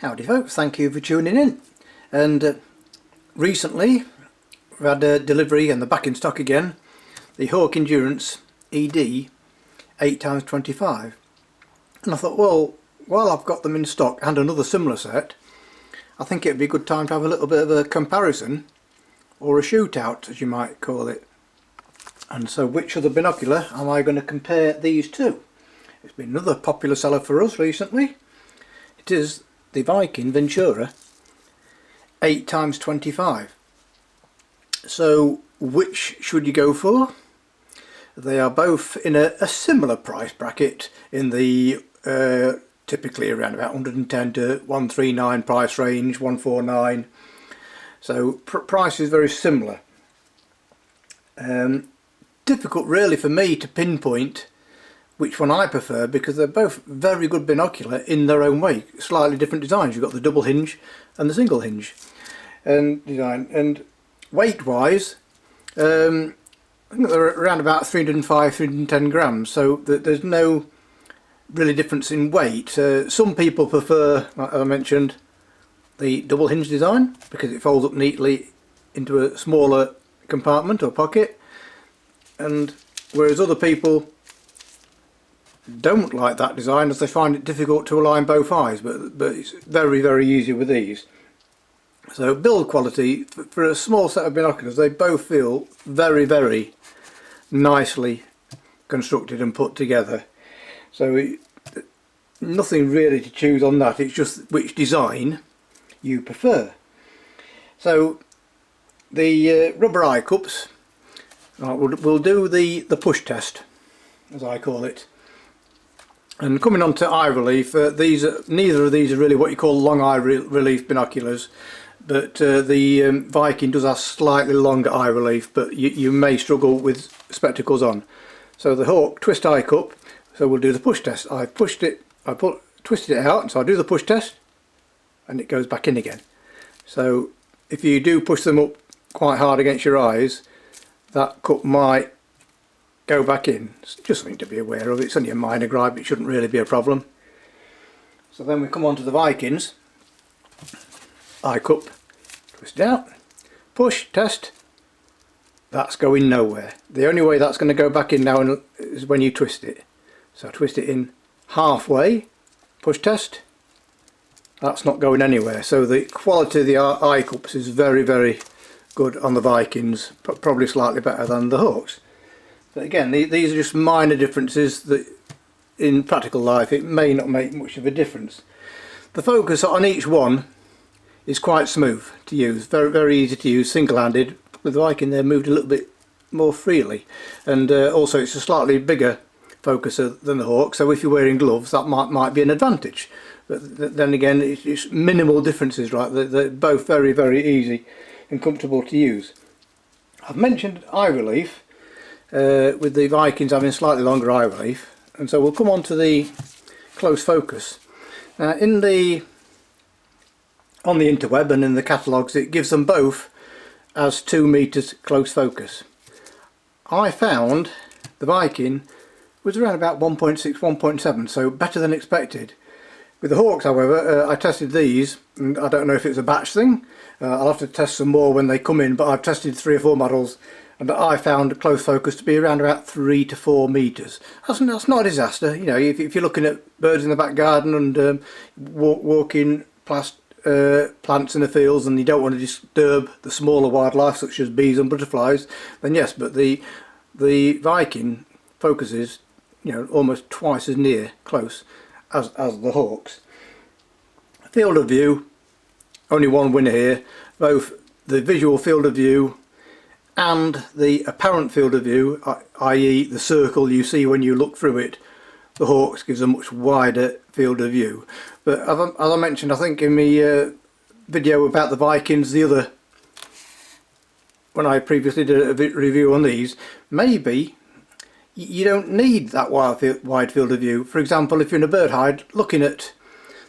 Howdy folks, thank you for tuning in. And recently we had a delivery and they're back in stock again, the Hawk Endurance ED 8x25. And I thought, well, while I've got them in stock and another similar set, I think it'd be a good time to have a little bit of a comparison, or a shootout as you might call it. And so which other binocular am I going to compare these to? It's been another popular seller for us recently. It is the Viking Ventura 8x25. So which should you go for? They are both in a similar price bracket, in the typically around about 110 to 139 price range, 149. So price is very similar. Difficult really for me to pinpoint which one I prefer, because they're both very good binocular in their own way. Slightly different designs. You've got the double hinge and the single hinge and design. And weight wise, I think they're around about 305, 310 grams, so there's no really difference in weight. Some people prefer, like I mentioned, the double hinge design because it folds up neatly into a smaller compartment or pocket, and whereas other people don't like that design as they find it difficult to align both eyes, but it's very easy with these. So build quality for a small set of binoculars, they both feel very nicely constructed and put together. So nothing really to choose on that, it's just which design you prefer. So the rubber eye cups, we'll do the push test, as I call it. And coming on to eye relief, neither of these are really what you call long eye relief binoculars, but the Viking does have slightly longer eye relief, but you may struggle with spectacles on. So the Hawk twist eye cup, so we'll do the push test. I've twisted it out, so I'll do the push test and it goes back in again. So if you do push them up quite hard against your eyes, that cup might go back in. It's just something to be aware of. It's only a minor gripe, it shouldn't really be a problem. So then we come on to the Vikings eye cup, twist it out, push, test, that's going nowhere. The only way that's going to go back in now is when you twist it. So twist it in halfway, push test, that's not going anywhere. So the quality of the eye cups is very good on the Vikings, probably slightly better than the Hawks. But again, these are just minor differences that in practical life it may not make much of a difference. The focus on each one is quite smooth to use, very easy to use, single-handed. With the Viking they're moved a little bit more freely, and also it's a slightly bigger focuser than the Hawk, so if you're wearing gloves that might be an advantage. But then again, it's minimal differences, right? They're both very easy and comfortable to use. I've mentioned eye relief, with the Vikings having slightly longer eye relief, and so we'll come on to the close focus. Now on the interweb and in the catalogues it gives them both as 2 meters close focus. I found the Viking was around about 1.6, 1.7, so better than expected. With the Hawks however, I tested these, and I don't know if it's a batch thing, I'll have to test some more when they come in, but I've tested 3 or 4 models and I found close focus to be around about 3 to 4 meters. That's not a disaster. You know, if you're looking at birds in the back garden and walking past plants in the fields and you don't want to disturb the smaller wildlife such as bees and butterflies, then yes, but the Viking focuses, you know, almost twice as near close as the Hawks. Field of view, only one winner here. Both the visual field of view and the apparent field of view, i.e. the circle you see when you look through it, the Hawks gives a much wider field of view. But as I mentioned, I think in my video about the Vikings, when I previously did a review on these, maybe you don't need that wide field of view. For example, if you're in a bird hide looking at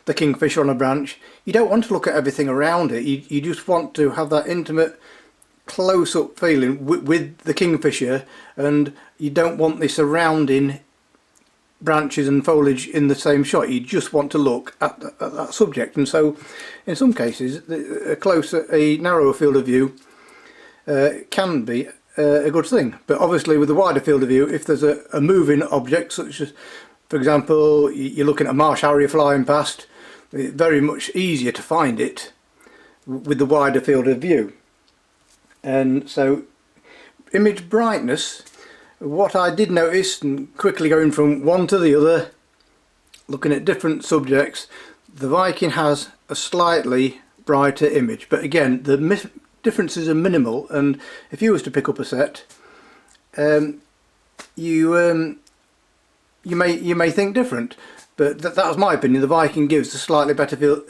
the kingfisher on a branch, you don't want to look at everything around it. You just want to have that intimate close-up feeling with the kingfisher, and you don't want the surrounding branches and foliage in the same shot. You just want to look at that subject, and so in some cases a narrower field of view can be a good thing. But obviously with a wider field of view, if there's a moving object, such as, for example, you're looking at a marsh harrier flying past, it's very much easier to find it with the wider field of view. And so image brightness, what I did notice, and quickly going from one to the other, looking at different subjects, the Viking has a slightly brighter image, but again the differences are minimal, and if you was to pick up a set, you may think different, but that was my opinion. The Viking gives a slightly better field,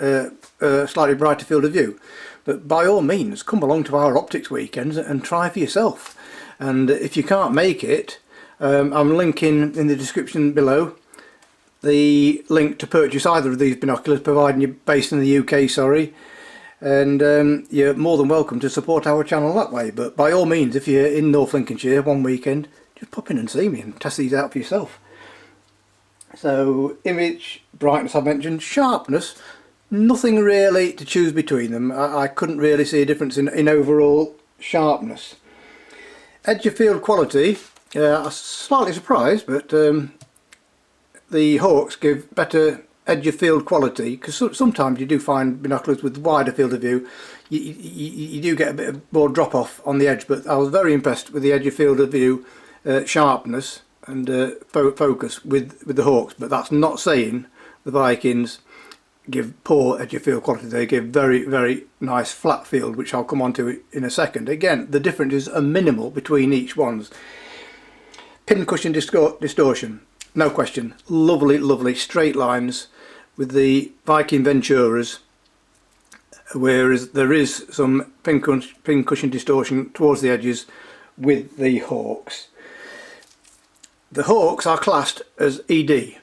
slightly brighter field of view. But by all means, come along to our optics weekends and try for yourself. And if you can't make it, I'm linking in the description below the link to purchase either of these binoculars, providing you're based in the UK, sorry. And you're more than welcome to support our channel that way. But by all means, if you're in North Lincolnshire one weekend, just pop in and see me and test these out for yourself. So image brightness I've mentioned, sharpness, nothing really to choose between them. I couldn't really see a difference in overall sharpness. Edge of field quality, I was slightly surprised, but the Hawks give better edge of field quality, because sometimes you do find binoculars with wider field of view, you do get a bit more drop off on the edge, but I was very impressed with the edge of field of view sharpness and focus with the Hawks. But that's not saying the Vikings give poor edge of field quality. They give very, very nice flat field, which I'll come on to in a second. Again, the differences are minimal between each ones. Pincushion distortion, no question, lovely, lovely straight lines with the Viking Venturas, whereas there is some pincushion distortion towards the edges with the Hawks. The Hawks are classed as ED,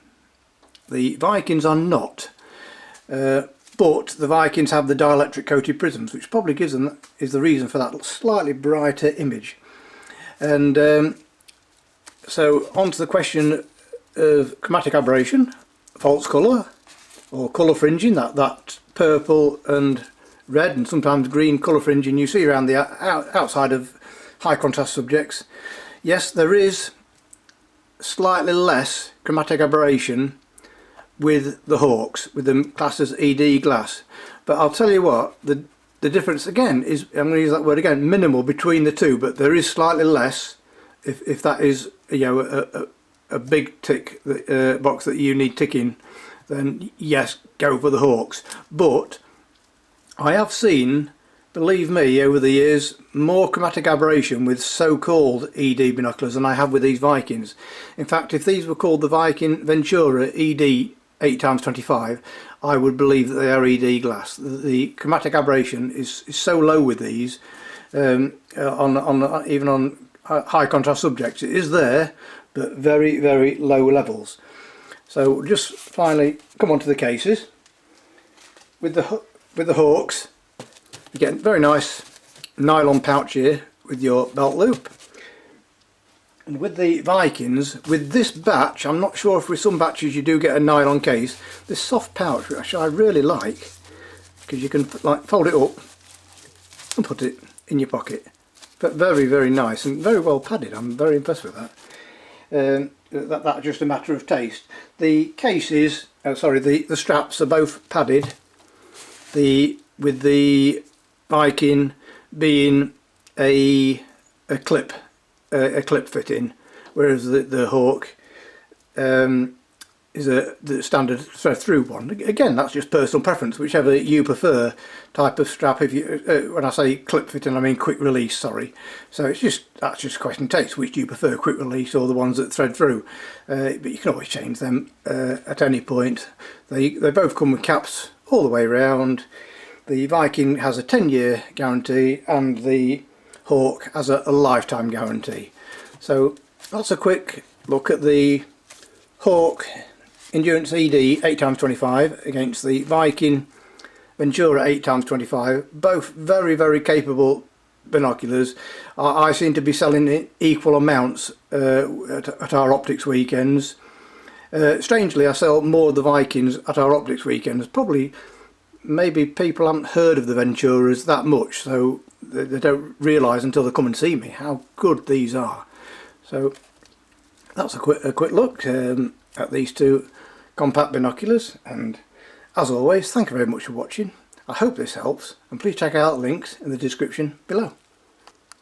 the Vikings are not. But the Vikings have the dielectric coated prisms, which probably gives them, is the reason for that slightly brighter image. And so on to the question of chromatic aberration, false colour or colour fringing, that purple and red and sometimes green colour fringing you see around the outside of high contrast subjects. Yes, there is slightly less chromatic aberration with the Hawks, with them classed as ED glass, but I'll tell you what, the difference again is, I'm going to use that word again, minimal between the two, but there is slightly less. If that is, you know, a big tick box that you need ticking, then yes, go for the Hawks. But I have seen, believe me, over the years, more chromatic aberration with so-called ED binoculars than I have with these Vikings. In fact, if these were called the Viking Ventura ED 8x25, I would believe that they are ED glass. The chromatic aberration is so low with these, even on high contrast subjects. It is there, but very, very low levels. So just finally come on to the cases. With the Hawks, you get a very nice nylon pouch here with your belt loop. And with the Vikings, with this batch, I'm not sure if with some batches you do get a nylon case, this soft pouch, which I really like, because you can like fold it up and put it in your pocket. But very, very nice and very well padded. I'm very impressed with that. That's just a matter of taste. The cases, the straps are both padded. With the Viking being a clip fitting, whereas the Hawk is the standard thread through one. Again, that's just personal preference, whichever you prefer type of strap. If you when I say clip fitting, I mean quick release, sorry. So that's just a question of taste. Which do you prefer, quick release or the ones that thread through? But you can always change them at any point. They both come with caps all the way around. The Viking has a 10-year guarantee and the Hawk has a lifetime guarantee. So that's a quick look at the Hawk Endurance ED 8x25 against the Viking Ventura 8x25. Both very, very capable binoculars. I seem to be selling in equal amounts at our optics weekends. Strangely, I sell more of the Vikings at our optics weekends. Probably, maybe people haven't heard of the Venturas that much, so they don't realise until they come and see me how good these are. So that's a quick look at these two compact binoculars, and as always, thank you very much for watching. I hope this helps, and please check out links in the description below.